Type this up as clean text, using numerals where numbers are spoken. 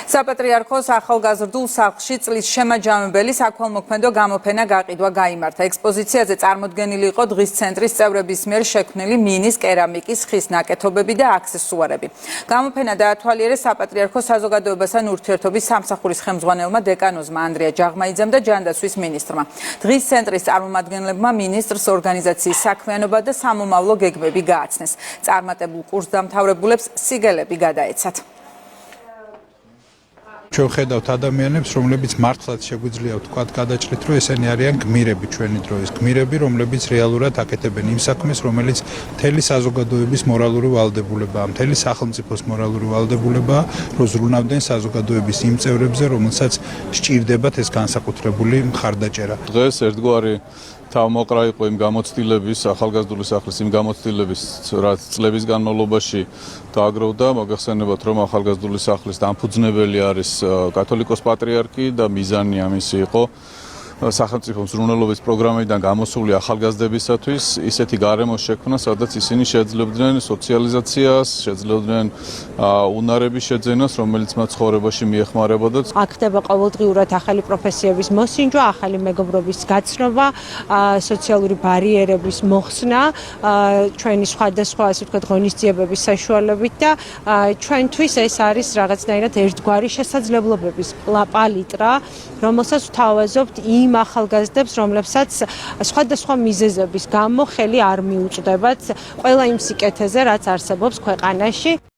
საპატრიარქოს ახალგაზრდულ სახლში წლის შემაჯამებელი საქველმოქმედო გამოფენა გაყიდვა გაიმართა. ექსპოზიციაზე წარმოდგენილი იყო დღის ცენტრის წევრების მიერ შექმნილი მინის, კერამიკის, ხის ნაკეთობები და აქსესუარები. გამოფენა დაათვალიერეს საპატრიარქოს საზოგადოებასთან ურთიერთობის სამსახურის ხელმძღვანელმა დეკანოზმა ანდრია ჯაღმაიძემ და ჯანდაცვის მინისტრმა. დღის ცენტრის წარმომადგენლებმა მინისტრს ორგანიზაციის საქმიანობა და სამომავლო გეგმები გააცნეს. წარმატებულ კურსდამთავრებულებს სიგელები გადაეცათ. ჩვენ ხედავთ ადამიანებს, რომლებიც მართლაც შეგვიძლია ვთქვათ გადაჭრით, რომ ესენი არიან გმირები ჩვენი დროის, გმირები, რომლებიც რეალურად აკეთებენ იმ საქმეს, რომელიც მთელი საზოგადოების მორალური ვალდებულებაა, მთელი სახელმწიფოს მორალური ვალდებულებაა, რომ ზრუნავდნენ საზოგადოების იმ წევრებზე, რომელსაც სჭირდებათ ეს განსაკუთრებული მხარდაჭერა. დღეს ერთგვარი თავმოყრა იყო იმ გამოცდილების, ახალგაზრდული სახლის იმ გამოცდილების, რაც წლების განმავლობაში დააგროვდა. მოგეხსენებათ, რომ ახალგაზრდული სახლის დამფუძნებელი არის კათოლიკოს პატრიარქი და მიზანი ამისი იყო სახელმწიფო მზრუნველობის პროგრამიდან გამოსული ახალგაზრდებისათვის ისეთი გარემო შექმნა, სადაც ისინი შეძლებდნენ სოციალიზაციას, შეძლებდნენ უნარების შეძენას, რომელიც მათ ცხოვრებაში მიეხმარებოდათ. აქ ხდება ყოველდღიურად ახალი პროფესიების მოსინჯვა, ახალი მეგობრობის გაცნობა, სოციალური ბარიერების მოხსნა, ჩვენი სხვადასხვა, ასე ვთქვათ, ღონისძიებების საშუალებით და ჩვენთვის ეს არის რაღაცნაირად ერთგვარი შესაძლებლობების პალიტრა, რომელსაც ვთავაზობთ იმ ახალგაზრდებს, რომლებსაც სხვადასხვა მიზეზების გამო ხელი არ მიუწვდებათ ყველა იმ სიკეთეზე, რაც არსებობს ქვეყანაში.